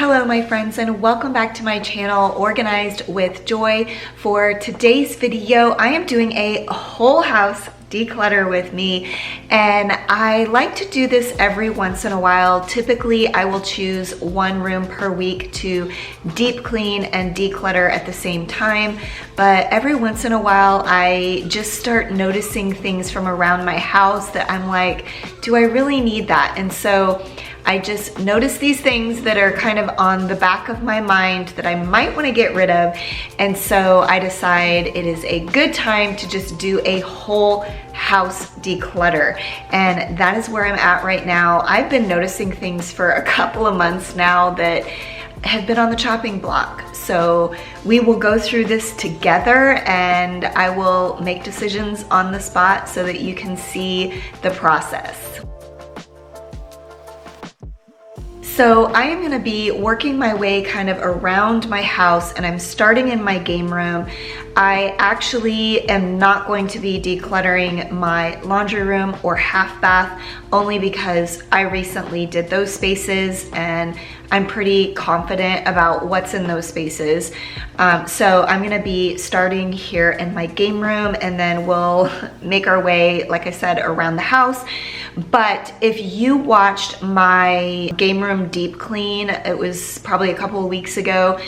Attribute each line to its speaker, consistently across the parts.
Speaker 1: Hello my friends, and welcome back to my channel Organized with Joy. For today's video I am doing a whole house declutter with me, and I like to do this every once in a while. Typically I will choose one room per week to deep clean and declutter at the same time, but every once in a while I just start noticing things from around my house that I'm like, do I really need that? And so I just notice these things that are kind of on the back of my mind that I might want to get rid of. And so I decide it is a good time to just do a whole house declutter. And that is where I'm at right now. I've been noticing things for a couple of months now that have been on the chopping block. So we will go through this together and I will make decisions on the spot so that you can see the process. So I am gonna be working my way kind of around my house, and I'm starting in my game room. I actually am not going to be decluttering my laundry room or half bath, only because I recently did those spaces and I'm pretty confident about what's in those spaces. So I'm gonna be starting here in my game room, and then we'll make our way, like I said, around the house. But if you watched my game room deep clean, it was probably a couple of weeks ago,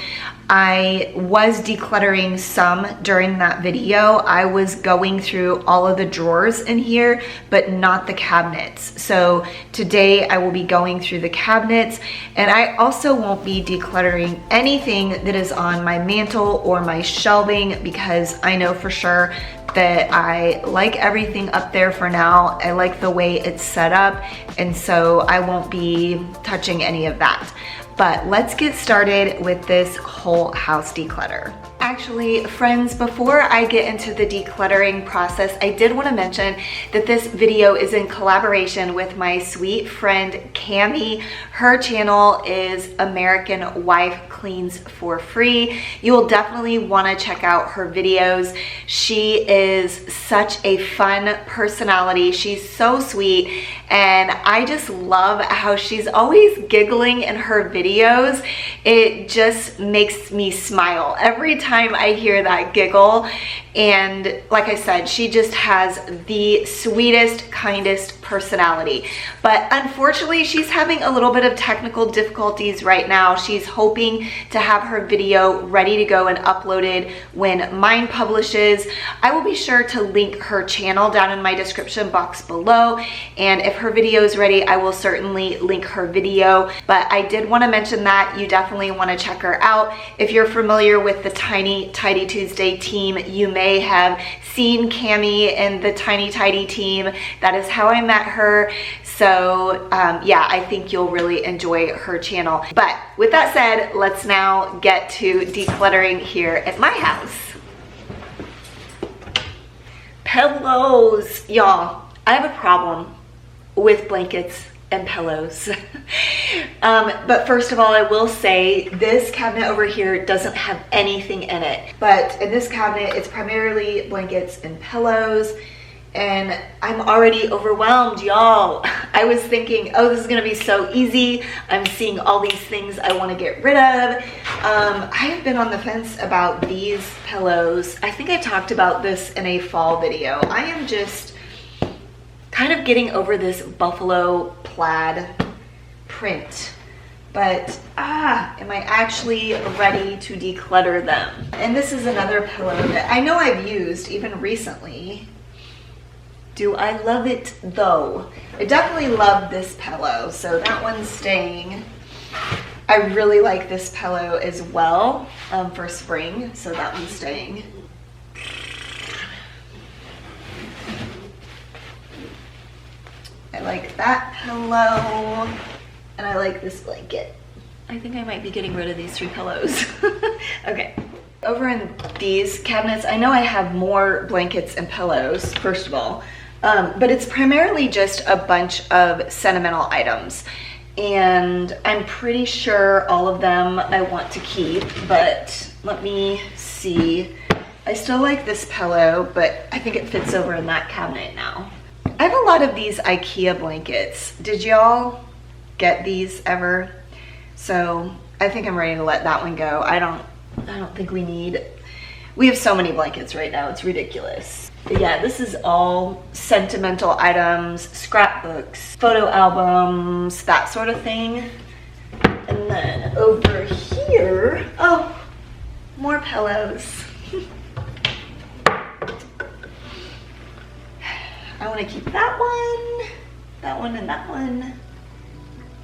Speaker 1: I was decluttering some during that video. I was going through all of the drawers in here, but not the cabinets. So today I will be going through the cabinets, and I also won't be decluttering anything that is on my mantle or my shelving, because I know for sure that I like everything up there for now. I like the way it's set up, and so I won't be touching any of that. But let's get started with this whole house declutter. Actually, friends, before I get into the decluttering process, I did want to mention that this video is in collaboration with my sweet friend Cammy. Her channel is American Wife Cleans for Free. You will definitely want to check out her videos. She is such a fun personality. She's so sweet, and I just love how she's always giggling in her videos. It just makes me smile every time I hear that giggle. And like I said, she just has the sweetest, kindest personality. But unfortunately, she's having a little bit of technical difficulties right now. She's hoping to have her video ready to go and uploaded when mine publishes. I will be sure to link her channel down in my description box below. And if her video is ready, I will certainly link her video. But I did want to mention that you definitely want to check her out. If you're familiar with the Tiny Tidy Tuesday team, you may have seen Cammy in the Tiny Tidy team. That is how I met her. So yeah, I think you'll really enjoy her channel. But with that said, let's now get to decluttering here at my house. Pillows, y'all. I have a problem with blankets and pillows. But first of all, I will say this cabinet over here doesn't have anything in it. But in this cabinet, it's primarily blankets and pillows. And I'm already overwhelmed, y'all. I was thinking, oh, this is gonna be so easy. I'm seeing all these things I wanna get rid of. I have been on the fence about these pillows. I think I talked about this in a fall video. I am just kind of getting over this buffalo plaid print, but am I actually ready to declutter them? And this is another pillow that I know I've used even recently. Do I love it though? I definitely love this pillow, so that one's staying. I really like this pillow as well for spring, so that one's staying. I like that pillow, and I like this blanket. I think I might be getting rid of these 3 pillows. Okay. Over in these cabinets, I know I have more blankets and pillows, first of all, but it's primarily just a bunch of sentimental items. And I'm pretty sure all of them I want to keep, but let me see. I still like this pillow, but I think it fits over in that cabinet now. I have a lot of these IKEA blankets. Did y'all get these ever? So I think I'm ready to let that one go. I don't think we have so many blankets right now, it's ridiculous. But yeah, this is all sentimental items, scrapbooks, photo albums, that sort of thing. And then over here, oh, more pillows. I want to keep that one, and that one.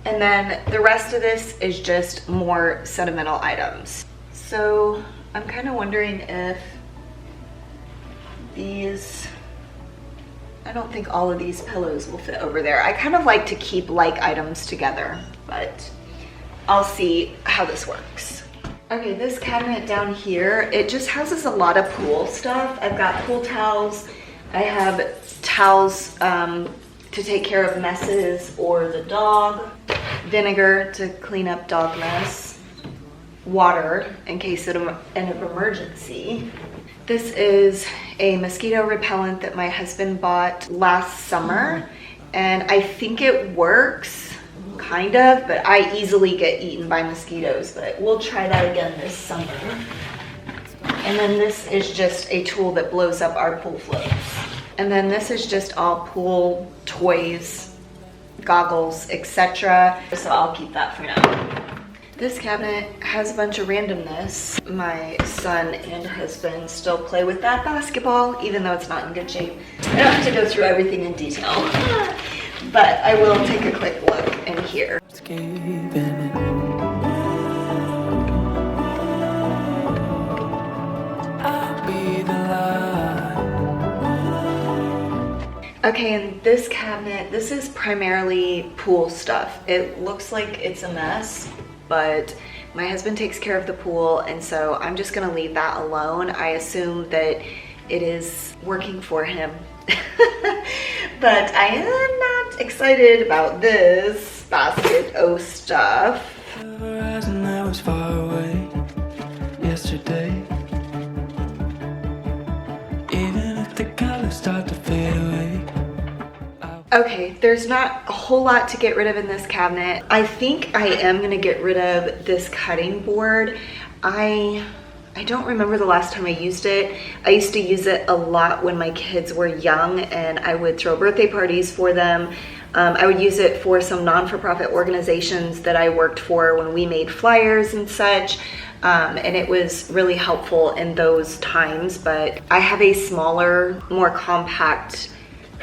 Speaker 1: And then the rest of this is just more sentimental items. So I'm kind of wondering if these, I don't think all of these pillows will fit over there. I kind of like to keep like items together, but I'll see how this works. Okay, this cabinet down here, it just houses a lot of pool stuff. I've got pool towels. I have towels to take care of messes or the dog, vinegar to clean up dog mess, water in case of an emergency. This is a mosquito repellent that my husband bought last summer, and I think it works, kind of, but I easily get eaten by mosquitoes, but we'll try that again this summer. And then this is just a tool that blows up our pool floats. And then this is just all pool toys, goggles, etc. So I'll keep that for now. This cabinet has a bunch of randomness. My son and husband still play with that basketball, even though it's not in good shape. I don't have to go through everything in detail, but I will take a quick look in here. Okay, and this cabinet, this is primarily pool stuff. It looks like it's a mess, but my husband takes care of the pool, and so I'm just gonna leave that alone. I assume that it is working for him. But I am not excited about this basket o stuff. Okay, there's not a whole lot to get rid of in this cabinet. I think I am gonna get rid of this cutting board. I don't remember the last time I used it. I used to use it a lot when my kids were young and I would throw birthday parties for them. I would use it for some non-for-profit organizations that I worked for when we made flyers and such. And it was really helpful in those times, but I have a smaller, more compact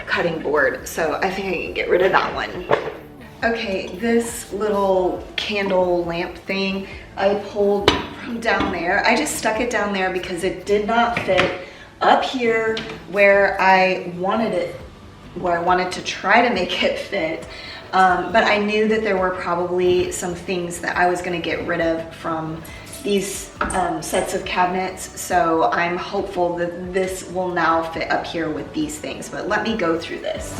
Speaker 1: cutting board, so I think I can get rid of that one. Okay, this little candle lamp thing I pulled from down there. I just stuck it down there because it did not fit up here where I wanted it, where I wanted to try to make it fit. But I knew that there were probably some things that I was going to get rid of from these sets of cabinets, so I'm hopeful that this will now fit up here with these things, but let me go through this.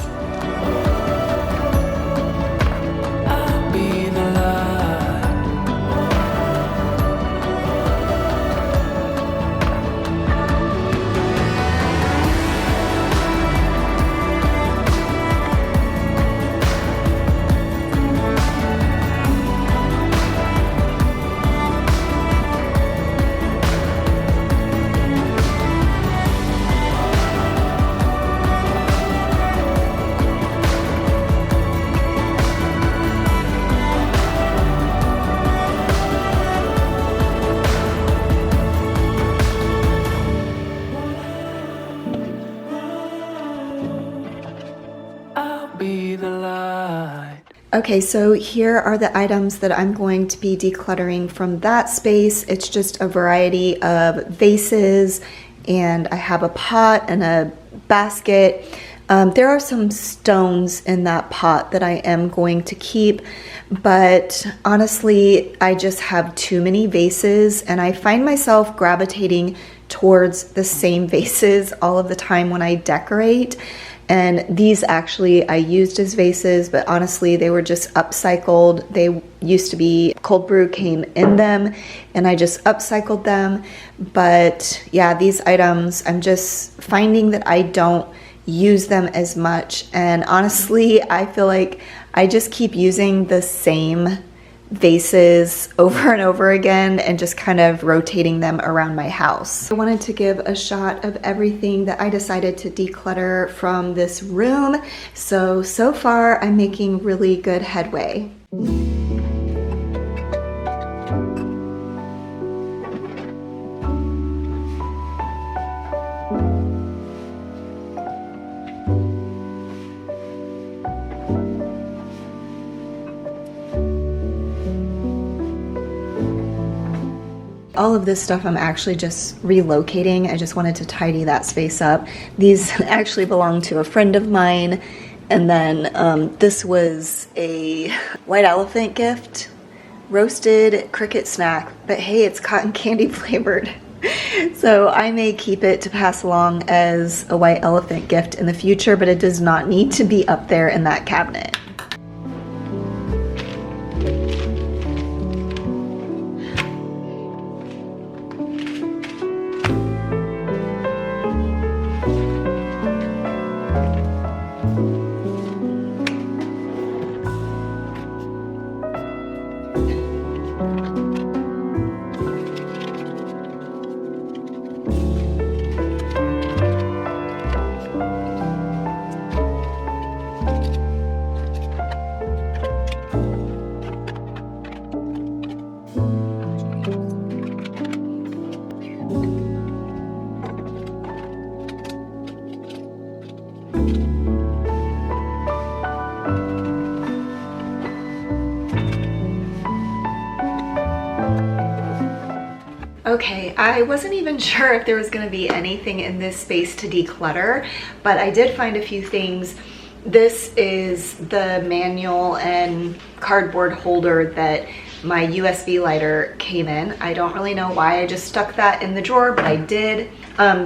Speaker 1: Okay, so here are the items that I'm going to be decluttering from that space. It's just a variety of vases, and I have a pot and a basket. There are some stones in that pot that I am going to keep, but honestly, I just have too many vases, and I find myself gravitating towards the same vases all of the time when I decorate. And these actually I used as vases, but honestly they were just upcycled. They used to be, cold brew came in them and I just upcycled them. But yeah, these items, I'm just finding that I don't use them as much. And honestly, I feel like I just keep using the same vases over and over again and just kind of rotating them around my house. I wanted to give a shot of everything that I decided to declutter from this room. So far I'm making really good headway. All of this stuff I'm actually just relocating. I just wanted to tidy that space up. These actually belong to a friend of mine. And then this was a white elephant gift, roasted cricket snack. But hey, it's cotton candy flavored. So I may keep it to pass along as a white elephant gift in the future, but it does not need to be up there in that cabinet. Okay, I wasn't even sure if there was going to be anything in this space to declutter, but I did find a few things. This is the manual and cardboard holder that my USB lighter came in. I don't really know why I just stuck that in the drawer, but I did.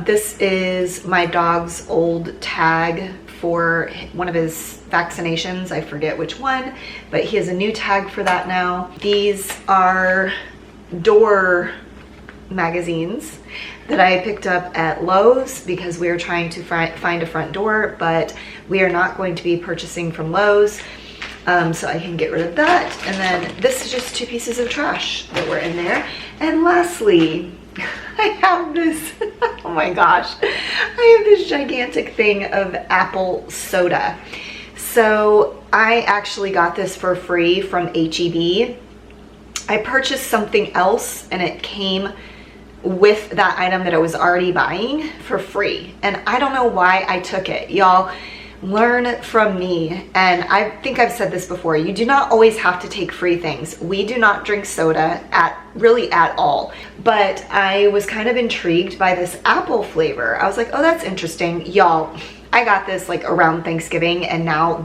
Speaker 1: This is my dog's old tag for one of his vaccinations. I forget which one, but he has a new tag for that now. These are door magazines that I picked up at Lowe's because we are trying to find a front door, but we are not going to be purchasing from Lowe's, so I can get rid of that. And then this is just 2 pieces of trash that were in there. And lastly, I have this, oh my gosh, I have this gigantic thing of apple soda. So I actually got this for free from HEB. I purchased something else and it came with that item that I was already buying for free. And I don't know why I took it. Y'all, learn from me. And I think I've said this before. You do not always have to take free things. We do not drink soda really at all. But I was kind of intrigued by this apple flavor. I was like, oh, that's interesting. Y'all, I got this like around Thanksgiving and now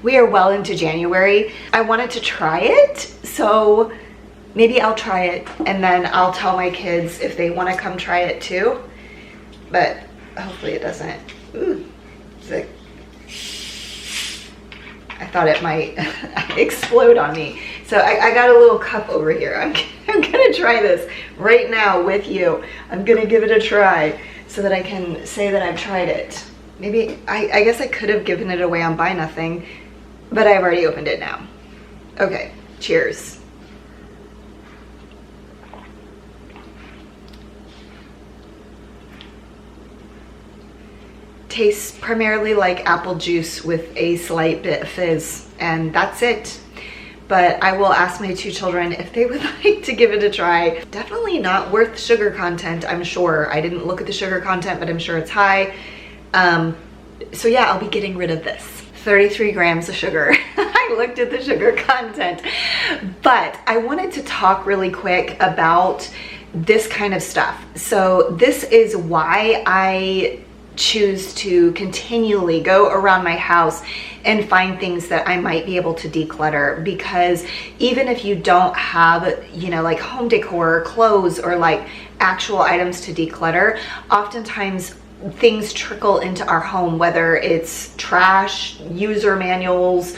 Speaker 1: we are well into January. I wanted to try it. So maybe I'll try it and then I'll tell my kids if they want to come try it too. But hopefully it doesn't. Ooh, sick. I thought it might explode on me. So I got a little cup over here. I'm gonna try this right now with you. I'm gonna give it a try so that I can say that I've tried it. Maybe, I guess I could have given it away on Buy Nothing, but I've already opened it now. Okay, cheers. Tastes primarily like apple juice with a slight bit of fizz, and that's it. But I will ask my 2 children if they would like to give it a try. Definitely not worth sugar content, I'm sure. I didn't look at the sugar content, but I'm sure it's high. So yeah, I'll be getting rid of this. 33 grams of sugar. I looked at the sugar content. But I wanted to talk really quick about this kind of stuff. So this is why I choose to continually go around my house and find things that I might be able to declutter, because even if you don't have, you know, like home decor, clothes, or like actual items to declutter, oftentimes things trickle into our home, whether it's trash, user manuals,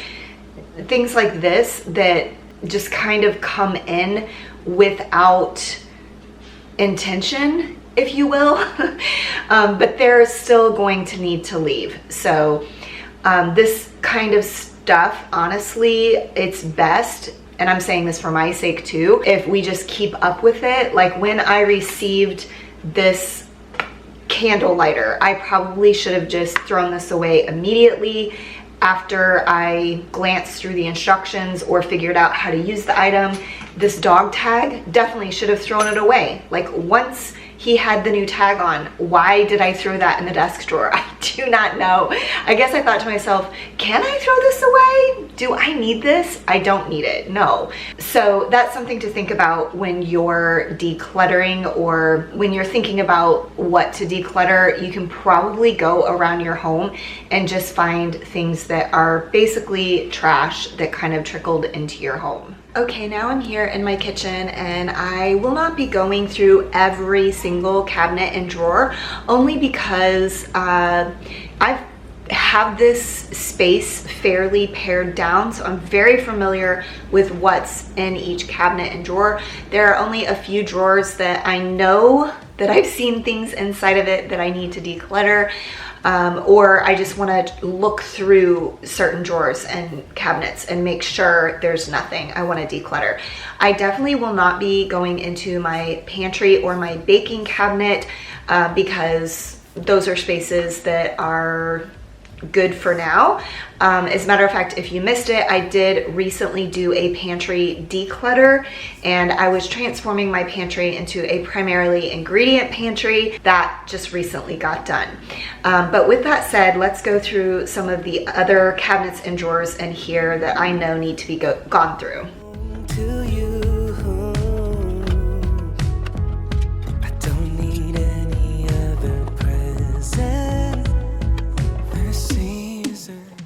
Speaker 1: things like this that just kind of come in without intention, if you will. But they're still going to need to leave. So this kind of stuff, honestly, it's best and I'm saying this for my sake too, if we just keep up with it. Like when I received this candle lighter, I probably should have just thrown this away immediately after I glanced through the instructions or figured out how to use the item. This dog tag, definitely should have thrown it away. Like once he had the new tag on, why did I throw that in the desk drawer? I do not know. I guess I thought to myself, can I throw this away? Do I need this? I don't need it, no. So that's something to think about when you're decluttering, or when you're thinking about what to declutter. You can probably go around your home and just find things that are basically trash that kind of trickled into your home. Okay, now I'm here in my kitchen, and I will not be going through every single cabinet and drawer, only because I have this space fairly pared down, so I'm very familiar with what's in each cabinet and drawer. There are only a few drawers that I know that I've seen things inside of it that I need to declutter. Or I just want to look through certain drawers and cabinets and make sure there's nothing I want to declutter. I definitely will not be going into my pantry or my baking cabinet because those are spaces that are good for now. As a matter of fact, if you missed it, I did recently do a pantry declutter, and I was transforming my pantry into a primarily ingredient pantry. That just recently got done. But with that said, let's go through some of the other cabinets and drawers in here that I know need to be gone through.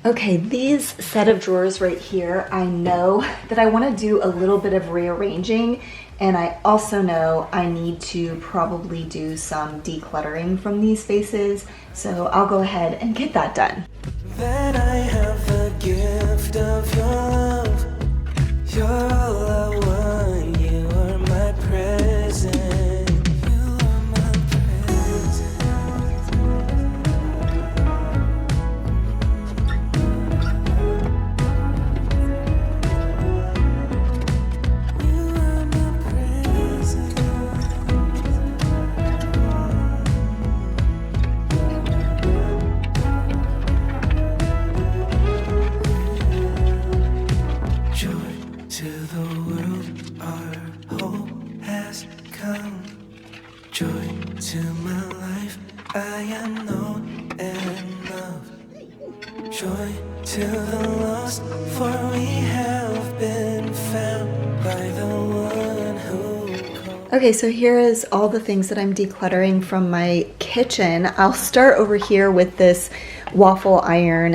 Speaker 1: Okay, these set of drawers right here, I know that I want to do a little bit of rearranging, and I also know I need to probably do some decluttering from these spaces, so I'll go ahead and get that done. Then I have the gift of your love. You're all I want, you are my present. Okay, so here is all the things that I'm decluttering from my kitchen. I'll start over here with this waffle iron.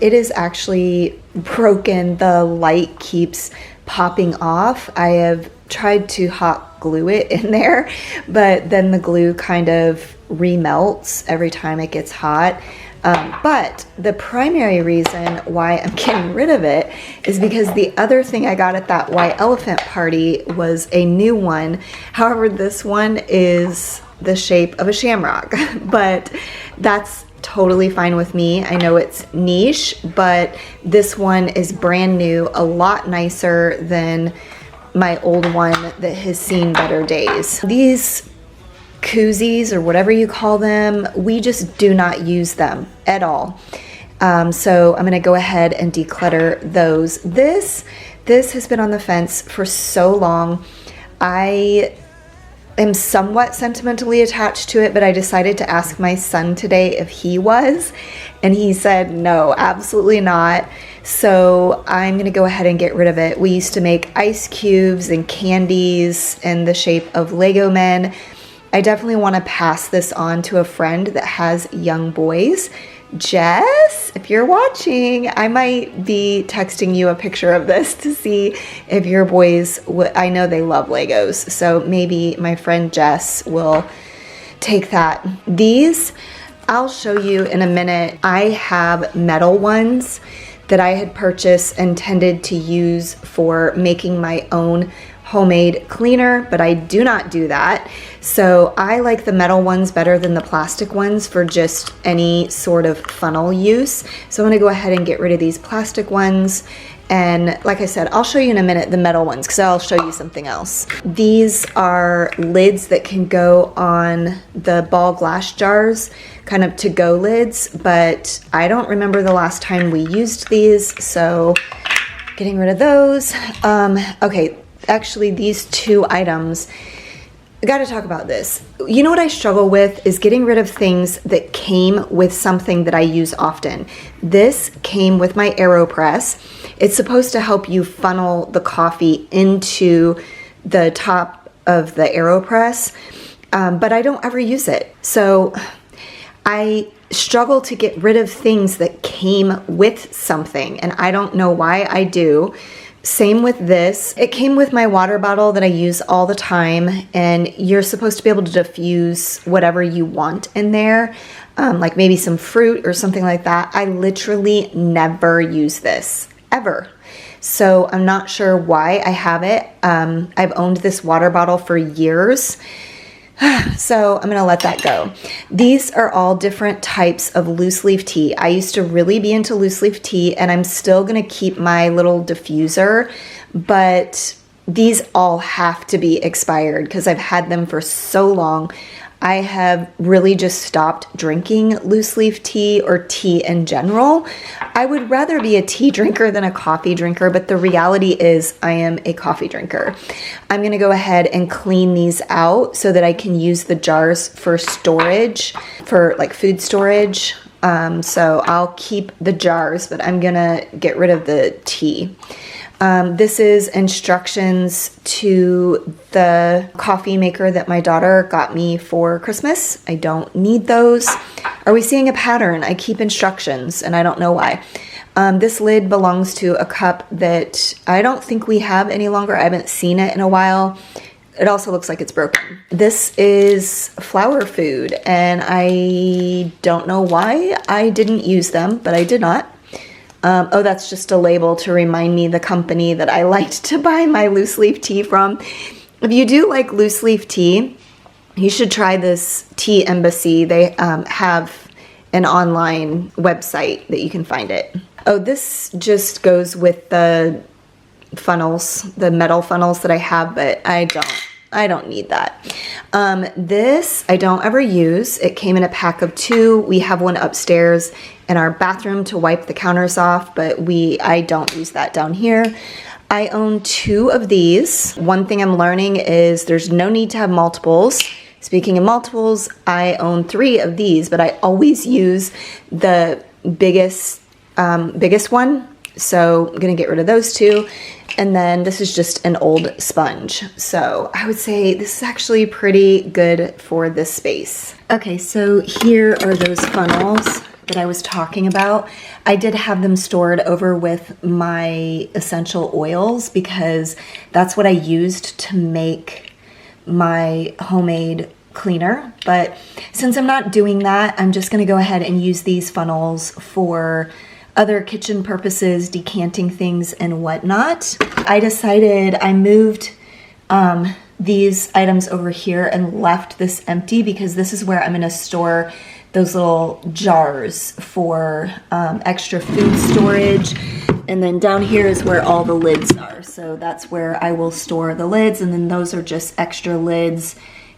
Speaker 1: It is actually broken. The light keeps popping off. I have tried to hot glue it in there, but then the glue kind of remelts every time it gets hot. But the primary reason why I'm getting rid of it is because the other thing I got at that white elephant party was a new one. However, this one is the shape of a shamrock, but that's totally fine with me. I know it's niche, but this one is brand new, a lot nicer than my old one that has seen better days. These koozies, or whatever you call them, we just do not use them at all. So I'm going to go ahead and declutter those. This has been on the fence for so long. I am somewhat sentimentally attached to it, but I decided to ask my son today if he was, and he said no, absolutely not. So I'm going to go ahead and get rid of it. We used to make ice cubes and candies in the shape of Lego men. I definitely want to pass this on to a friend that has young boys. Jess, if you're watching, I might be texting you a picture of this to see if your boys I know they love Legos, so maybe my friend Jess will take that. These, I'll show you in a minute. I have metal ones that I had purchased, intended to use for making my own homemade cleaner, but I do not do that. So I like the metal ones better than the plastic ones for just any sort of funnel use. So I'm gonna go ahead and get rid of these plastic ones, And like I said, I'll show you in a minute the metal ones because I'll show you something else. These are lids that can go on the ball glass jars, kind of to-go lids, but I don't remember the last time we used these, so getting rid of those. Okay, actually these two items, I gotta talk about this. You know what I struggle with is getting rid of things that came with something that I use often. This came with my AeroPress. It's supposed to help you funnel the coffee into the top of the AeroPress, but I don't ever use it. So I struggle to get rid of things that came with something, and I don't know why I do. Same with this. It came with my water bottle that I use all the time, and you're supposed to be able to diffuse whatever you want in there, like maybe some fruit or something like that. I literally never use this, ever. So I'm not sure why I have it. I've owned this water bottle for years. So I'm gonna let that go. These are all different types of loose leaf tea. I used to really be into loose leaf tea, and I'm still gonna keep my little diffuser, but these all have to be expired because I've had them for so long. I have really just stopped drinking loose leaf tea or tea in general. I would rather be a tea drinker than a coffee drinker, but the reality is I am a coffee drinker. I'm gonna go ahead and clean these out so that I can use the jars for storage, for like food storage. So I'll keep the jars, but I'm gonna get rid of the tea. This is instructions to the coffee maker that my daughter got me for Christmas. I don't need those. Are we seeing a pattern? I keep instructions and I don't know why. This lid belongs to a cup that I don't think we have any longer. I haven't seen it in a while. It also looks like it's broken. This is flower food, and I don't know why I didn't use them, but I did not. Oh, that's just a label to remind me the company that I liked to buy my loose leaf tea from. If you do like loose leaf tea, you should try this Tea Embassy. They have an online website that you can find it. Oh, this just goes with the funnels, the metal funnels that I have, but I don't need that. This I don't ever use. It came in a pack of 2. We have one upstairs in our bathroom to wipe the counters off, but I don't use that down here. I own 2 of these. One thing I'm learning is there's no need to have multiples. Speaking of multiples, I own 3 of these, but I always use the biggest one. So I'm gonna get rid of those 2. And then this is just an old sponge. So I would say this is actually pretty good for this space. Okay, so here are those funnels that I was talking about. I did have them stored over with my essential oils because that's what I used to make my homemade cleaner. But since I'm not doing that, I'm just gonna go ahead and use these funnels for other kitchen purposes, decanting things and whatnot. I decided I moved these items over here and left this empty because this is where I'm gonna store those little jars for extra food storage. And then down here is where all the lids are. So that's where I will store the lids, and then those are just extra lids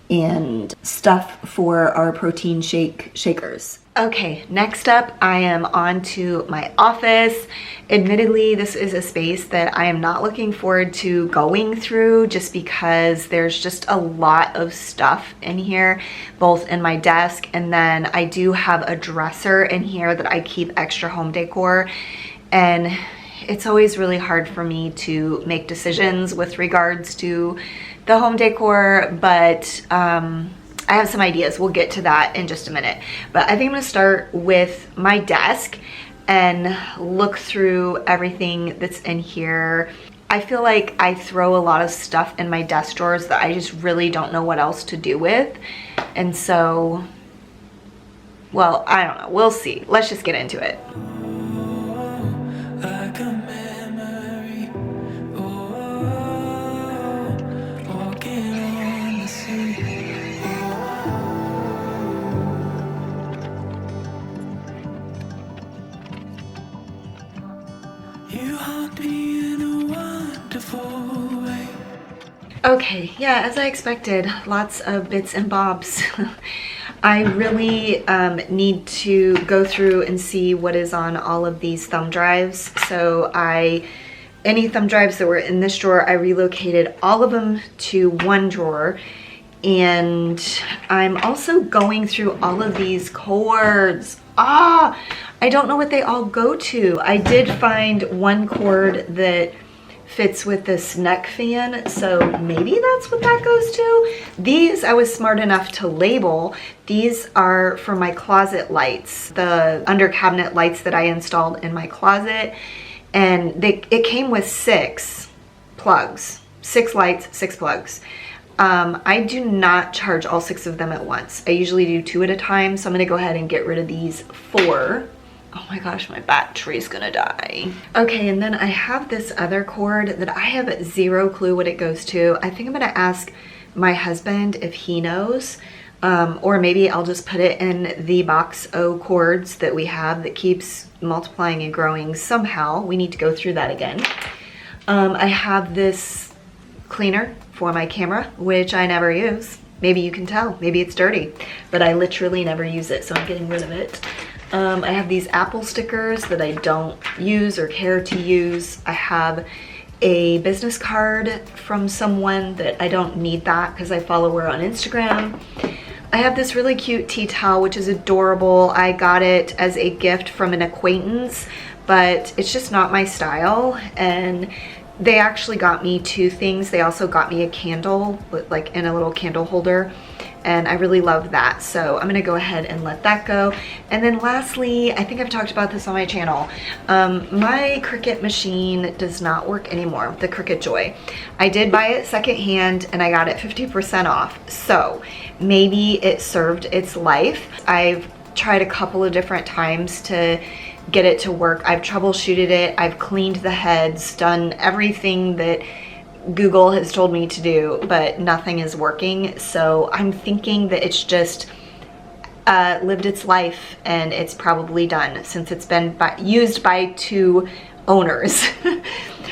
Speaker 1: and stuff for our protein shakers. Okay, next up I am on to my office. Admittedly, this is a space that I am not looking forward to going through just because there's just a lot of stuff in here, both in my desk, and then I do have a dresser in here that I keep extra home decor, and it's always really hard for me to make decisions with regards to the home decor, but I have some ideas. We'll get to that in just a minute. But I think I'm gonna start with my desk and look through everything that's in here. I feel like I throw a lot of stuff in my desk drawers that I just really don't know what else to do with. And so, well, I don't know. We'll see. Let's just get into it.
Speaker 2: You haunt me
Speaker 1: Okay, yeah, as I expected, lots of bits and bobs. I really need to go through and see what is on all of these thumb drives. So any thumb drives that were in this drawer, I relocated all of them to one drawer. And I'm also going through all of these cords. I don't know what they all go to. I did find one cord that fits with this neck fan, so maybe that's what that goes to. These I was smart enough to label. These are for my closet lights, the under cabinet lights that I installed in my closet, and it came with 6 plugs, 6 lights, 6 plugs. I do not charge all 6 of them at once. I usually do 2 at a time, so I'm gonna go ahead and get rid of these 4. Oh my gosh, my battery's gonna die. Okay, and then I have this other cord that I have 0 clue what it goes to. I think I'm gonna ask my husband if he knows, or maybe I'll just put it in the box O cords that we have that keeps multiplying and growing somehow. We need to go through that again. I have this cleaner for my camera, which I never use. Maybe you can tell, maybe it's dirty, but I literally never use it, so I'm getting rid of it. I have these Apple stickers that I don't use or care to use. I have a business card from someone that I don't need that because I follow her on Instagram. I have this really cute tea towel, which is adorable. I got it as a gift from an acquaintance, but it's just not my style. And they actually got me 2 things. They also got me a candle, like in a little candle holder, and I really love that. So I'm gonna go ahead and let that go. And then lastly, I think I've talked about this on my channel. My Cricut machine does not work anymore, the Cricut Joy. I did buy it secondhand and I got it 50% off. So maybe it served its life. I've tried a couple of different times to get it to work. I've troubleshooted it, I've cleaned the heads, done everything that Google has told me to do, but nothing is working. So I'm thinking that it's just lived its life and it's probably done since it's been used by 2 owners.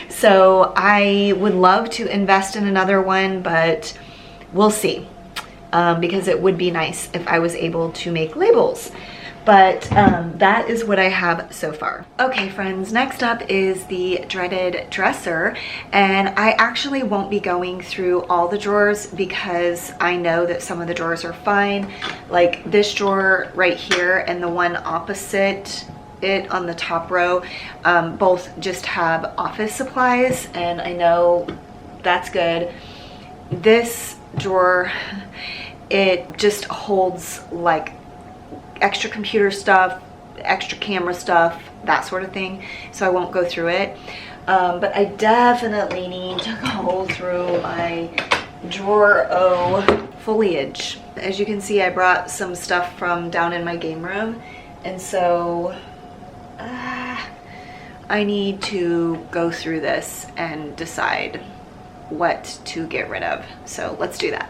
Speaker 1: So I would love to invest in another one, but we'll see, because it would be nice if I was able to make labels. But that is what I have so far. Okay friends, next up is the dreaded dresser, and I actually won't be going through all the drawers because I know that some of the drawers are fine. Like this drawer right here and the one opposite it on the top row, both just have office supplies, and I know that's good. This drawer, it just holds like extra computer stuff, extra camera stuff, that sort of thing, so I won't go through it. But I definitely need to go through my drawer O foliage. As you can see, I brought some stuff from down in my game room, and so I need to go through this and decide what to get rid of. So let's do that.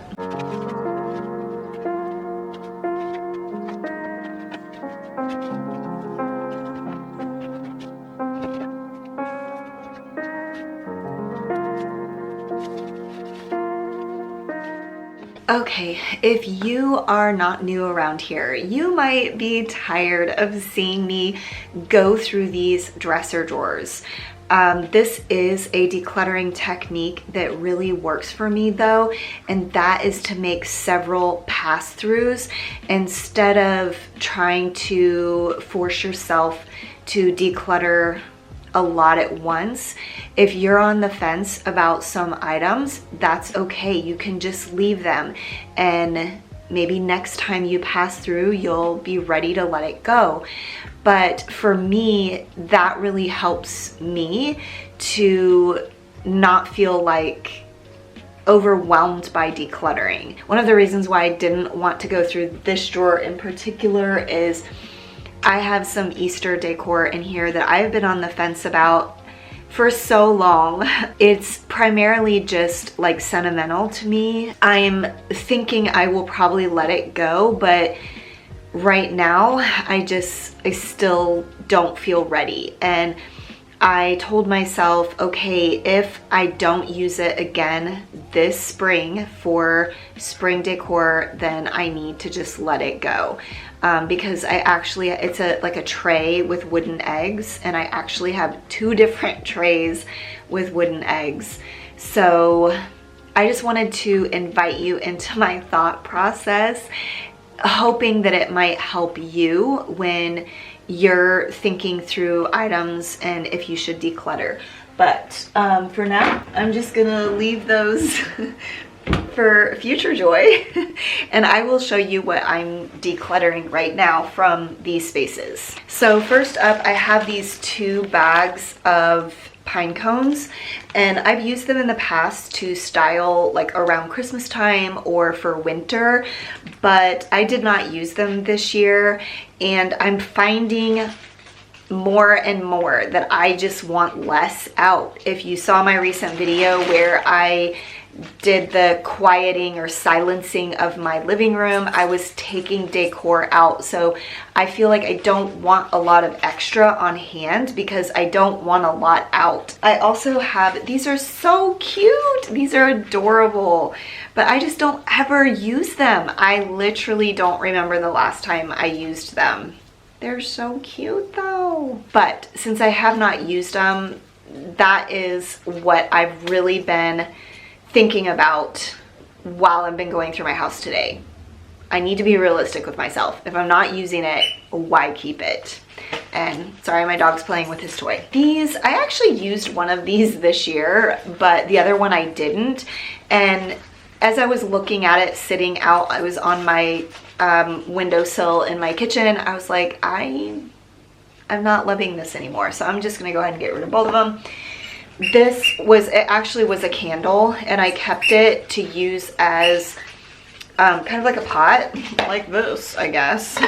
Speaker 1: Okay, if you are not new around here, you might be tired of seeing me go through these dresser drawers. This is a decluttering technique that really works for me though, and that is to make several pass-throughs instead of trying to force yourself to declutter a lot at once. If you're on the fence about some items, that's okay. You can just leave them, and maybe next time you pass through, you'll be ready to let it go. But for me, that really helps me to not feel like overwhelmed by decluttering. One of the reasons why I didn't want to go through this drawer in particular is I have some Easter decor in here that I've been on the fence about for so long. It's primarily just like sentimental to me. I'm thinking I will probably let it go, but right now I still don't feel ready. And I told myself, okay, if I don't use it again this spring for spring decor, then I need to just let it go. Because I actually, it's like a tray with wooden eggs, and I actually have 2 different trays with wooden eggs. So I just wanted to invite you into my thought process, hoping that it might help you when you're thinking through items and if you should declutter. But for now, I'm just gonna leave those for future joy, and I will show you what I'm decluttering right now from these spaces. So first up, I have these 2 bags of pine cones, and I've used them in the past to style like around Christmas time or for winter, but I did not use them this year, and I'm finding more and more that I just want less out. If you saw my recent video where I did the quieting or silencing of my living room, I was taking decor out. So I feel like I don't want a lot of extra on hand because I don't want a lot out. I also have, these are so cute. These are adorable, but I just don't ever use them. I literally don't remember the last time I used them. They're so cute though. But since I have not used them, that is what I've really been thinking about while I've been going through my house today. I need to be realistic with myself. If I'm not using it, why keep it? And sorry, my dog's playing with his toy. These, I actually used one of these this year, but the other one I didn't. And as I was looking at it sitting out, I was on my windowsill in my kitchen, I was like, I'm not loving this anymore. So I'm just gonna go ahead and get rid of both of them. This was, it actually was a candle, and I kept it to use as kind of like a pot, like this, I guess.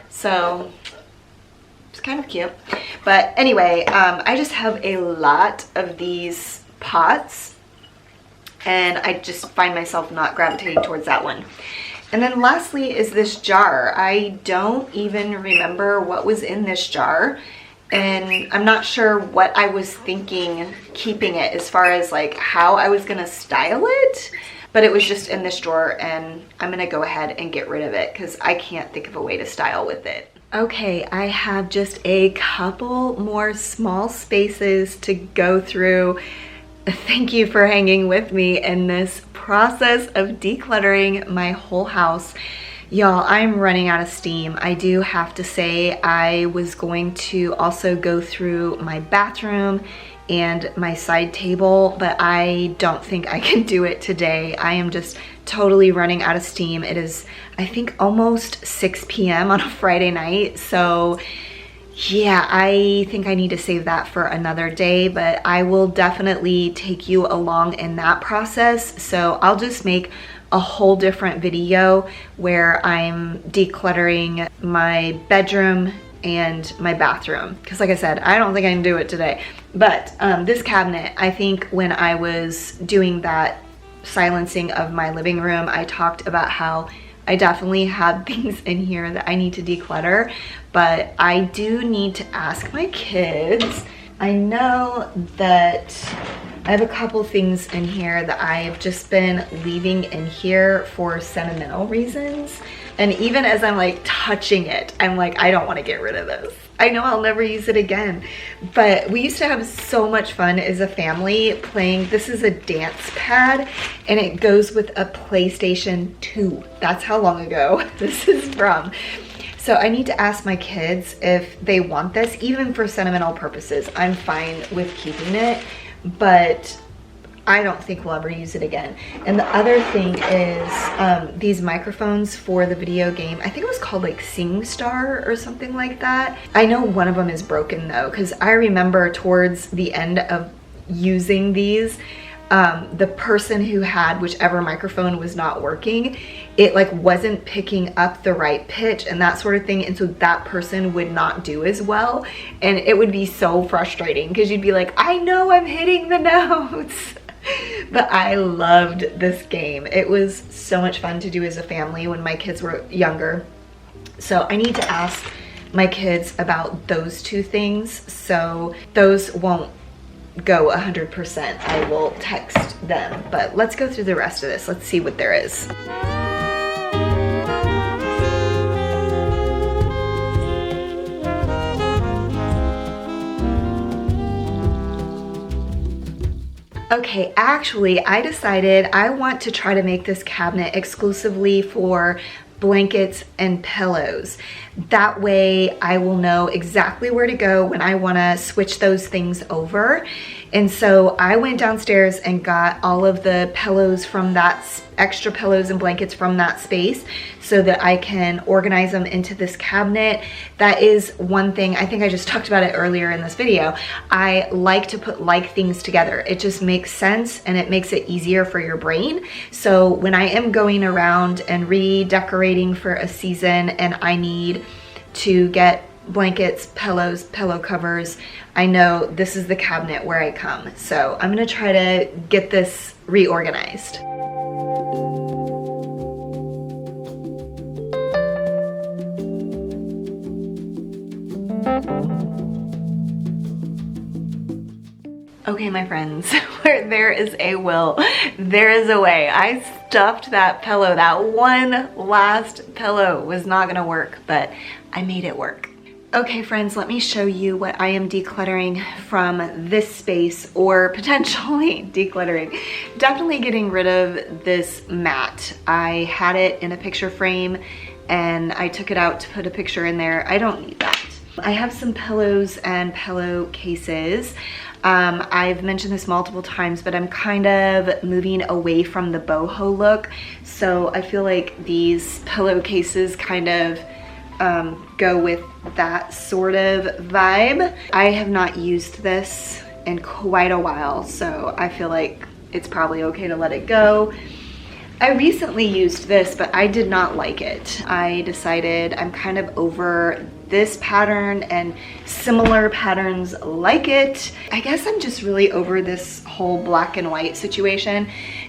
Speaker 1: So it's kind of cute. But anyway, I just have a lot of these pots, and I just find myself not gravitating towards that one. And then lastly is this jar. I don't even remember what was in this jar. And I'm not sure what I was thinking keeping it as far as like how I was gonna style it, but it was just in this drawer, and I'm gonna go ahead and get rid of it because I can't think of a way to style with it. Okay, I have just a couple more small spaces to go through. Thank you for hanging with me in this process of decluttering my whole house. Y'all, I'm running out of steam. I do have to say I was going to also go through my bathroom and my side table, but I don't think I can do it today. I am just totally running out of steam. It is, I think, almost 6 p.m. on a Friday night. So yeah, I think I need to save that for another day, but I will definitely take you along in that process. So I'll just make a whole different video where I'm decluttering my bedroom and my bathroom, because like I said, I don't think I can do it today. But this cabinet, I think when I was doing that silencing of my living room, I talked about how I definitely have things in here that I need to declutter, but I do need to ask my kids. I know that I have a couple things in here that I've just been leaving in here for sentimental reasons. And even as I'm like touching it, I'm like, I don't want to get rid of this. I know I'll never use it again. But we used to have so much fun as a family playing. This is a dance pad, and it goes with a PlayStation 2. That's how long ago this is from. So I need to ask my kids if they want this, even for sentimental purposes. I'm fine with keeping it, but I don't think we'll ever use it again. And the other thing is these microphones for the video game. I think it was called like SingStar or something like that. I know one of them is broken though, because I remember towards the end of using these, the person who had whichever microphone was not working, it like wasn't picking up the right pitch and that sort of thing, and so that person would not do as well, and it would be so frustrating because you'd be like, I know I'm hitting the notes. But I loved this game. It was so much fun to do as a family when my kids were younger. So I need to ask my kids about those two things, so those won't go 100%. I will text them, but let's go through the rest of this. Let's see what there is. Okay, actually, I decided I want to try to make this cabinet exclusively for blankets and pillows. That way I will know exactly where to go when I want to switch those things over. And so I went downstairs and got all of the pillows from that, extra pillows and blankets from that space, so that I can organize them into this cabinet. That is one thing, I think I just talked about it earlier in this video. I like to put like things together. It just makes sense and it makes it easier for your brain. So when I am going around and redecorating for a season and I need to get blankets, pillows, pillow covers, I know this is the cabinet where I come. So I'm gonna try to get this reorganized. Okay, my friends, where there is a will, there is a way. I stuffed that pillow. That one last pillow was not gonna work, but I made it work. Okay, friends, let me show you what I am decluttering from this space, or potentially decluttering. Definitely getting rid of this mat. I had it in a picture frame and I took it out to put a picture in there. I don't need that. I have some pillows and pillow cases. I've mentioned this multiple times, but I'm kind of moving away from the boho look. So I feel like these pillowcases kind of go with that sort of vibe. I have not used this in quite a while, so I feel like it's probably okay to let it go. I recently used this, but I did not like it. I decided I'm kind of over this pattern and similar patterns like it. I guess I'm just really over this whole black and white situation.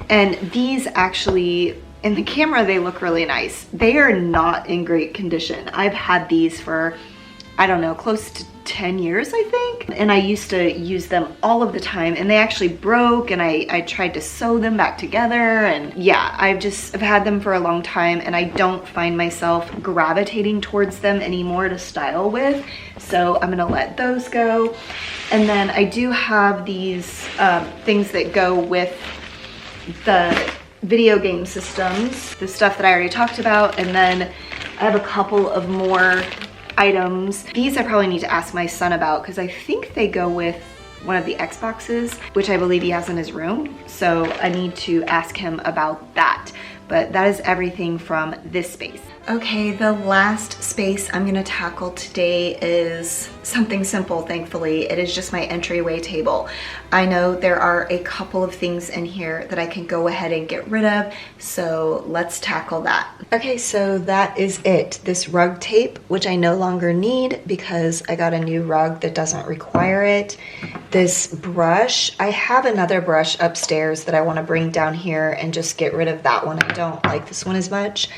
Speaker 1: And these actually, in the camera, they look really nice. They are not in great condition. I've had these for, I don't know, close to 10 years, I think. And I used to use them all of the time, and they actually broke, and I tried to sew them back together. And yeah, I've had them for a long time, and I don't find myself gravitating towards them anymore to style with. So I'm gonna let those go. And then I do have these things that go with the video game systems, the stuff that I already talked about. And then I have a couple of more items. These I probably need to ask my son about, because I think they go with one of the Xboxes, which I believe he has in his room. So I need to ask him about that. But that is everything from this space. Okay, the last space I'm gonna tackle today is something simple, thankfully. It is just my entryway table. I know there are a couple of things in here that I can go ahead and get rid of, so let's tackle that. Okay, so that is it. This rug tape, which I no longer need because I got a new rug that doesn't require it. This brush, I have another brush upstairs that I wanna bring down here and just get rid of that one. I don't like this one as much.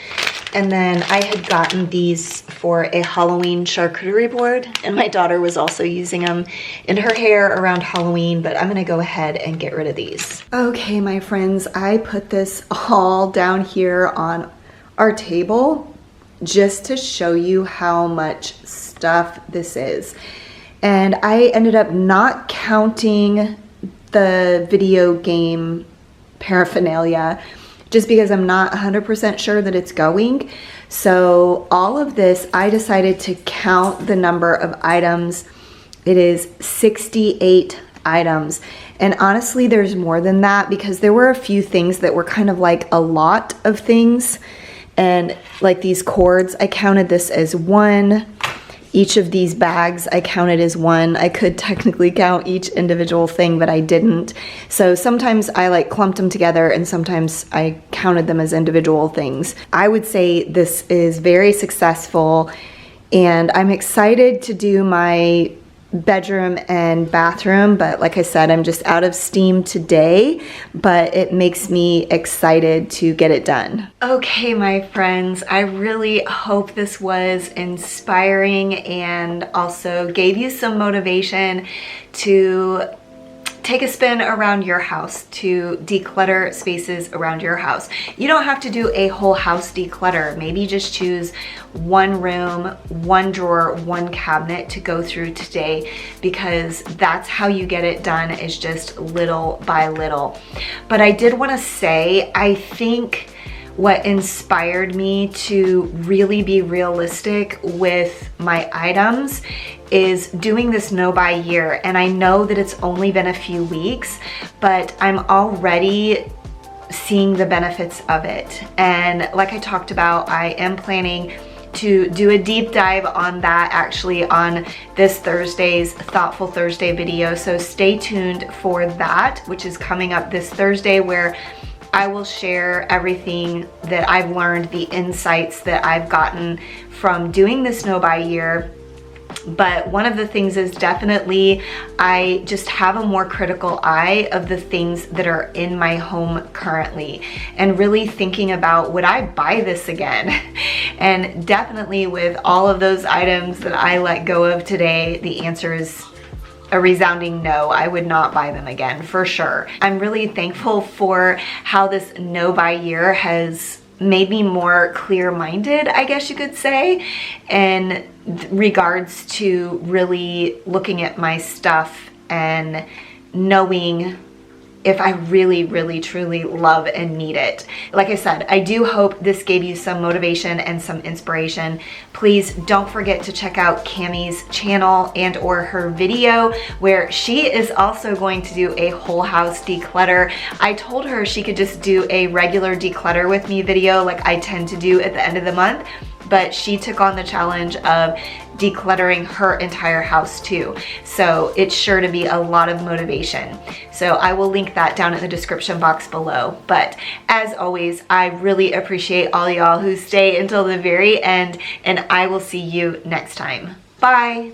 Speaker 1: And then I had gotten these for a Halloween charcuterie board, and my daughter was also using them in her hair around Halloween, but I'm gonna go ahead and get rid of these. Okay, my friends, I put this all down here on our table just to show you how much stuff this is. And I ended up not counting the video game paraphernalia just because I'm not 100% sure that it's going. So all of this, I decided to count the number of items. It is 68 items. And honestly, there's more than that, because there were a few things that were kind of like a lot of things. And like these cords, I counted this as one. Each of these bags I counted as one. I could technically count each individual thing, but I didn't. So sometimes I like clumped them together, and sometimes I counted them as individual things. I would say this is very successful, and I'm excited to do my bedroom and bathroom, but like I said, I'm just out of steam today, but it makes me excited to get it done. Okay, my friends, I really hope this was inspiring and also gave you some motivation to take a spin around your house, to declutter spaces around your house. You don't have to do a whole house declutter. Maybe just choose one room, one drawer, one cabinet to go through today, because that's how you get it done, is just little by little. But I did want to say, I think what inspired me to really be realistic with my items is doing this no buy year. And I know that it's only been a few weeks, but I'm already seeing the benefits of it. And like I talked about, I am planning to do a deep dive on that actually on this Thursday's Thoughtful Thursday video. So stay tuned for that, which is coming up this Thursday, where I will share everything that I've learned, the insights that I've gotten from doing this no buy year. But one of the things is definitely I just have a more critical eye of the things that are in my home currently, and really thinking about, would I buy this again? And definitely with all of those items that I let go of today, the answer is a resounding no. I would not buy them again, for sure. I'm really thankful for how this no buy year has made me more clear-minded, I guess you could say, in regards to really looking at my stuff and knowing if I really, really, truly love and need it. Like I said, I do hope this gave you some motivation and some inspiration. Please don't forget to check out Cammy's channel and or her video, where she is also going to do a whole house declutter. I told her she could just do a regular declutter with me video like I tend to do at the end of the month, but she took on the challenge of decluttering her entire house too. So it's sure to be a lot of motivation. So I will link that down in the description box below. But as always, I really appreciate all y'all who stay until the very end, and I will see you next time. Bye.